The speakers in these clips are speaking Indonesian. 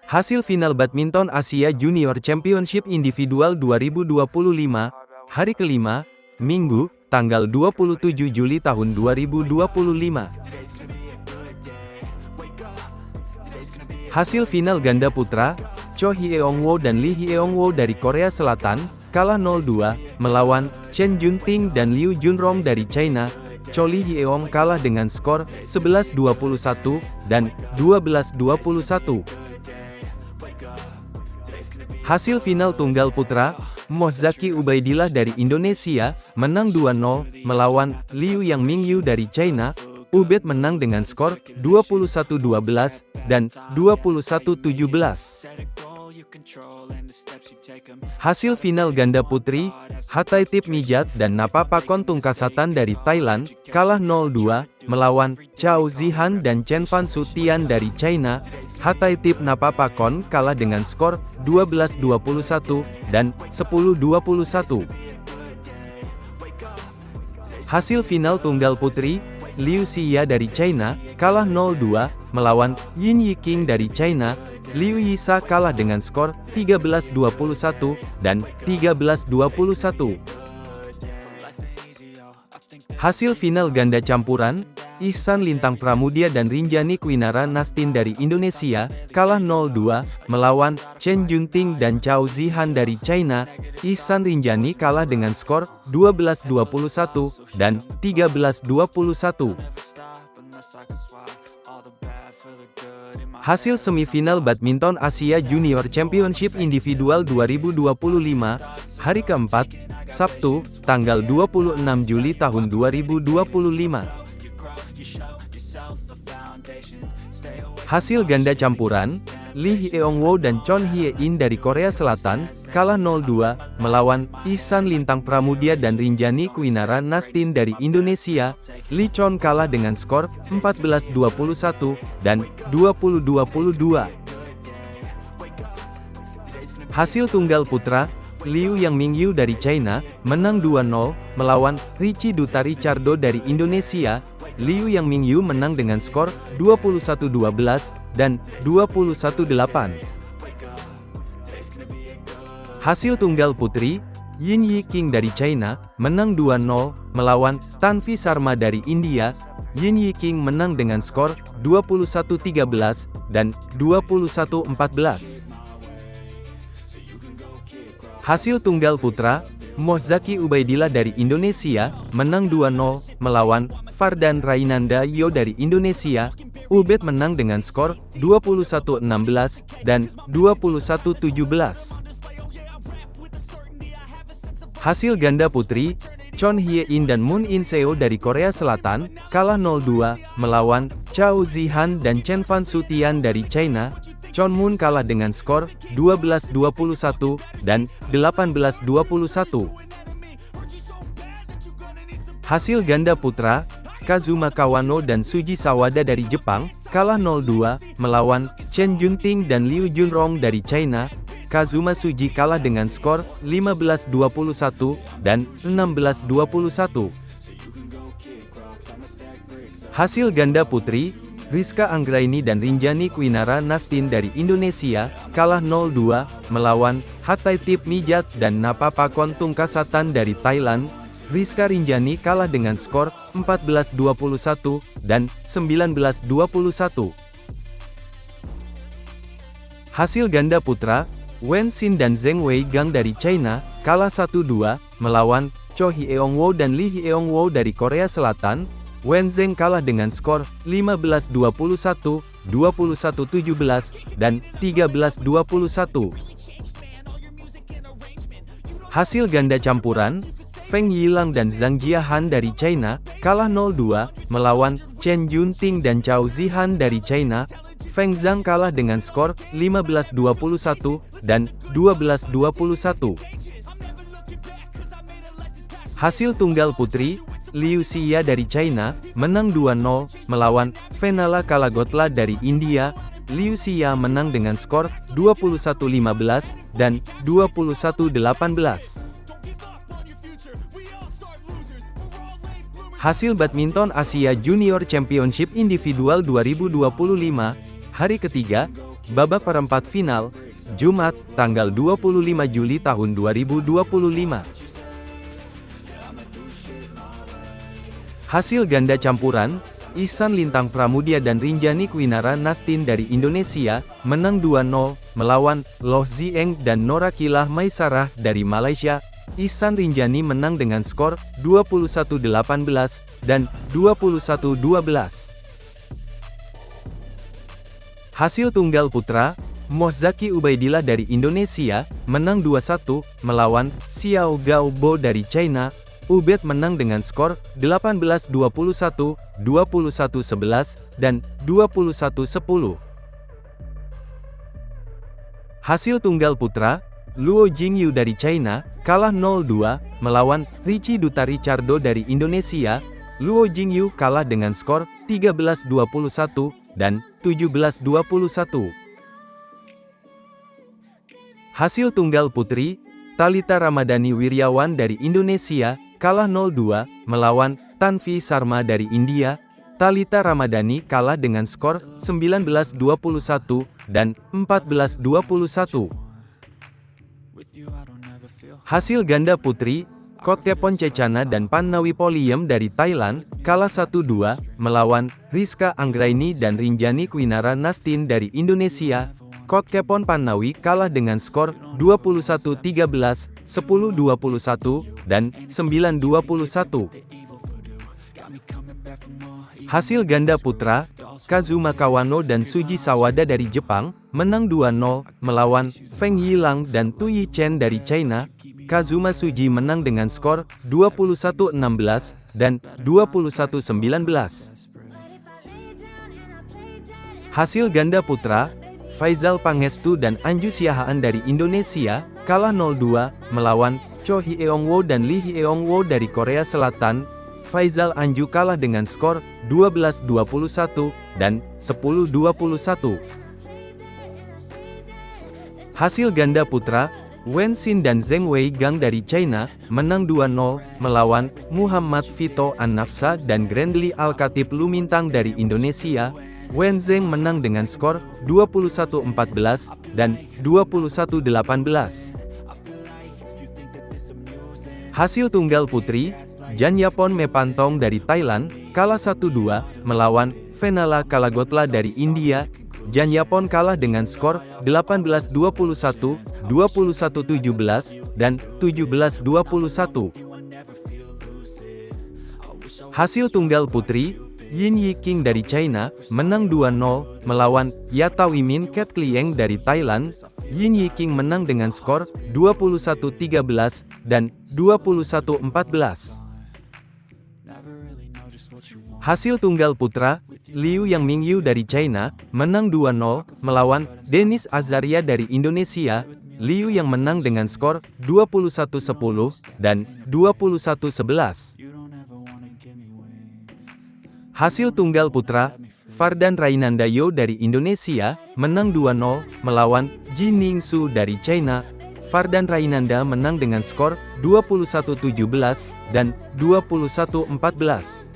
Hasil final Badminton Asia Junior Championship Individual 2025, hari kelima, Minggu, tanggal 27 Juli tahun 2025. Hasil final ganda putra, Cho Hyeong-woo dan Lee Hyeong-woo dari Korea Selatan, kalah 0-2, melawan Chen Junting dan Liu Junrong dari China. Cho Lee Hyeong kalah dengan skor 11-21, dan 12-21. Hasil final tunggal putra, Mohzaki Ubaidillah dari Indonesia, menang 2-0, melawan Liu Yang Mingyu dari China. Ubed menang dengan skor 21-12, dan 21-17. Hasil final ganda putri, Hathaithip Mijat dan Napapakon Tungkasatan dari Thailand, kalah 0-2, melawan Chao Zihan dan Chen Fan Sutian dari China. Hathaithip Napapakon kalah dengan skor 12-21, dan 10-21. Hasil final tunggal putri, Liu Xia dari China, kalah 0-2, melawan Yin Yiqing dari China. Liu Yisa kalah dengan skor 13-21, dan 13-21. Hasil final ganda campuran, Ihsan Lintang Pramudia dan Rinjani Kwinara Nastin dari Indonesia, kalah 0-2, melawan Chen Junting dan Chao Zihan dari China. Ihsan Rinjani kalah dengan skor 12-21, dan 13-21. Hasil semifinal Badminton Asia Junior Championship Individual 2025, hari keempat, Sabtu, tanggal 26 Juli tahun 2025. Hasil ganda campuran, Lee Hyeong-woo dan Chon Hye-in dari Korea Selatan, kalah 0-2, melawan Ihsan Lintang Pramudia dan Rinjani Kwinara Nastin dari Indonesia. Lee Chon kalah dengan skor 14-21, dan 20-22. Hasil tunggal putra, Liu Yang Mingyu dari China, menang 2-0, melawan Richie Duta Richardo dari Indonesia. Liu Yang Mingyu menang dengan skor 21-12, dan 21-8. Hasil tunggal putri, Yin Yiqing dari China, menang 2-0, melawan Tanvi Sharma dari India. Yin Yiqing menang dengan skor 21-13, dan 21-14. Hasil tunggal putra, Mohzaki Ubaidillah dari Indonesia, menang 2-0, melawan Fardan Rainanda Yo dari Indonesia. Ubed menang dengan skor 21-16, dan 21-17. Hasil ganda putri, Chon Hye-in dan Moon In-seo dari Korea Selatan, kalah 0-2, melawan Chao Zihan dan Chen Fan Sutian dari China. Chon Moon kalah dengan skor 12-21, dan 18-21. Hasil ganda putra, Kazuma Kawano dan Suji Sawada dari Jepang, kalah 0-2, melawan Chen Junting dan Liu Junrong dari China. Kazuma Suji kalah dengan skor 15-21, dan 16-21. Hasil ganda putri, Rizka Anggraini dan Rinjani Kwinara Nastin dari Indonesia, kalah 0-2, melawan Hathaithip Mijat dan Napapakon Tungkasatan dari Thailand. Rizka Rinjani kalah dengan skor 14-21, dan 19-21. Hasil ganda putra, Wen Xin dan Zheng Weigang dari China, kalah 1-2, melawan Cho Hyeong-woo dan Lee Hyeong-woo dari Korea Selatan. Wen Zheng kalah dengan skor 15-21, 21-17, dan 13-21. Hasil ganda campuran, Feng Yilang dan Zhang Jiahan dari China, kalah 0-2, melawan Chen Junting dan Chao Zihan dari China. Feng Zhang kalah dengan skor 15-21, dan 12-21. Hasil tunggal putri, Liu Xia dari China, menang 2-0, melawan Venala Kalagotla dari India. Liu Xia menang dengan skor 21-15, dan 21-18. Hasil Badminton Asia Junior Championship Individual 2025, hari ketiga, babak perempat final, Jumat, tanggal 25 Juli tahun 2025. Hasil ganda campuran, Ihsan Lintang Pramudia dan Rinjani Kwinara Nastin dari Indonesia, menang 2-0, melawan Loh Zieng dan Norakilah Maisarah dari Malaysia. Ihsan Rinjani menang dengan skor 21-18 dan 21-12. Hasil tunggal putra, Mohzaki Ubaidillah dari Indonesia, menang 2-1, melawan Xiao Gaobo dari China. Ubed menang dengan skor 18-21, 21-11, dan 21-10. Hasil tunggal putra, Luo Jingyu dari China, kalah 0-2, melawan Richie Duta Richardo dari Indonesia. Luo Jingyu kalah dengan skor 13-21, dan 17-21. Hasil tunggal putri, Thalita Ramadhani Wiryawan dari Indonesia, kalah 0-2, melawan Tanvi Sharma dari India. Thalita Ramadhani kalah dengan skor 19-21, dan 14-21. Hasil ganda putri, Kottepon Cecana dan Pannawi Poliem dari Thailand, kalah 1-2, melawan Rizka Anggraini dan Rinjani Kwinara Nastin dari Indonesia. Kottepon Pannawi kalah dengan skor 21-13, 10-21, dan 9-21. Hasil ganda putra, Kazuma Kawano dan Suji Sawada dari Jepang, menang 2-0, melawan Feng Yilang dan Tu Yichen dari China. Kazuma Suji menang dengan skor 21-16, dan 21-19. Hasil ganda putra, Faizal Pangestu dan Anju Siahaan dari Indonesia, kalah 0-2, melawan Cho Hyeong-woo dan Lee Hyeong-woo dari Korea Selatan. Faizal Anju kalah dengan skor 12-21, dan 10-21. Hasil ganda putra, Wen Xin dan Zheng Weigang dari China, menang 2-0, melawan Muhammad Vito An-Nafsa dan Grandly Al-Khatib Lumintang dari Indonesia. Wen Zheng menang dengan skor 21-14, dan 21-18. Hasil tunggal putri, Janyapon Mepantong dari Thailand, kalah 1-2, melawan Venala Kalagotla dari India. Janyapon kalah dengan skor 18-21, 21-17, dan 17-21. Hasil tunggal putri, Yin Yiqing dari China, menang 2-0, melawan Yata Wimin Ketklieng dari Thailand. Yin Yiqing menang dengan skor 21-13, dan 21-14. Hasil tunggal putra, Liu Yang Mingyu dari China, menang 2-0, melawan Denis Azaria dari Indonesia. Liu Yang menang dengan skor 21-10, dan 21-11. Hasil tunggal putra, Fardan Rainandayo dari Indonesia, menang 2-0, melawan Jin Ningxu dari China. Fardan Rainanda menang dengan skor 21-17, dan 21-14.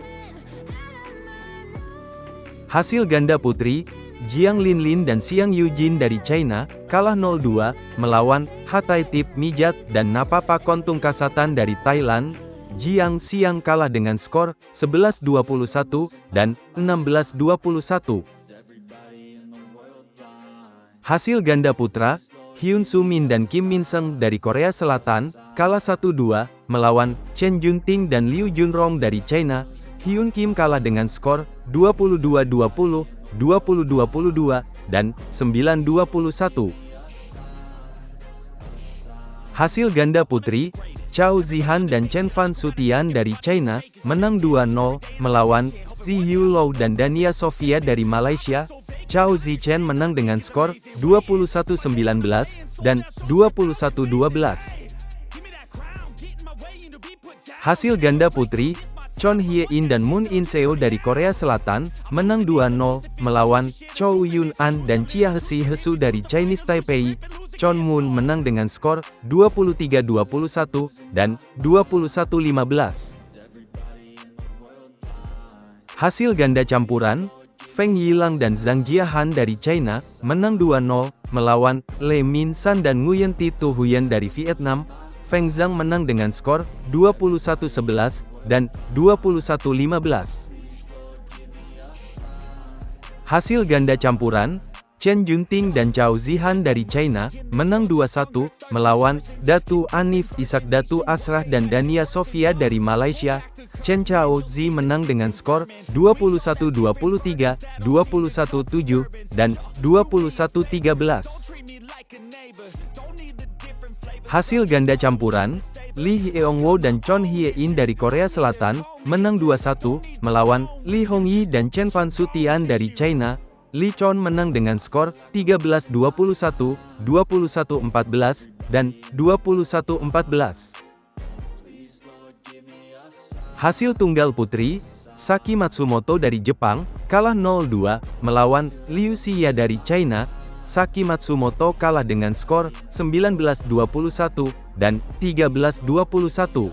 Hasil ganda putri, Jiang Linlin dan Xiang Yujin dari China, kalah 0-2, melawan Hathaitip Mijat dan Napapakon Tungkasatan dari Thailand. Jiang Xiang kalah dengan skor 11-21, dan 16-21. Hasil ganda putra, Hyun Soo Min dan Kim Min Seng dari Korea Selatan, kalah 1-2, melawan Chen Junting dan Liu Junrong dari China. Hyun Kim kalah dengan skor 22-20, 20-22, dan 9-21. Hasil ganda putri, Chao Zihan dan Chen Fan Sutian dari China, menang 2-0, melawan Zi Yulo dan Dania Sofia dari Malaysia. Chao Zichen menang dengan skor 21-19, dan 21-12. Hasil ganda putri, Chon Hye-in dan Moon In-seo dari Korea Selatan, menang 2-0, melawan Chow Yun-an dan Chia Hsi-hesu dari Chinese Taipei. Chon Moon menang dengan skor 23-21, dan 21-15. Hasil ganda campuran, Feng Yilang dan Zhang Jiahan dari China, menang 2-0, melawan Le Min San dan Nguyen Thi Tu Huyen dari Vietnam. Feng Zhang menang dengan skor 21-11, dan 21-15. Hasil ganda campuran, Chen Junting dan Chao Zihan dari China, menang 2-1, melawan Datu Anif Ishak Datu Asrah dan Dania Sofia dari Malaysia. Chen Chao Zi menang dengan skor 21-23, 21-7, dan 21-13. Hasil ganda campuran, Lee Hyeong-woo dan Chon Hye-in dari Korea Selatan, menang 2-1, melawan Lee Hong-yi dan Chen Fan Sutian dari China. Lee Chon menang dengan skor 13-21, 21-14, dan 21-14. Hasil tunggal putri, Saki Matsumoto dari Jepang, kalah 0-2, melawan Liu Xia dari China. Saki Matsumoto kalah dengan skor 19-21, dan 13-21.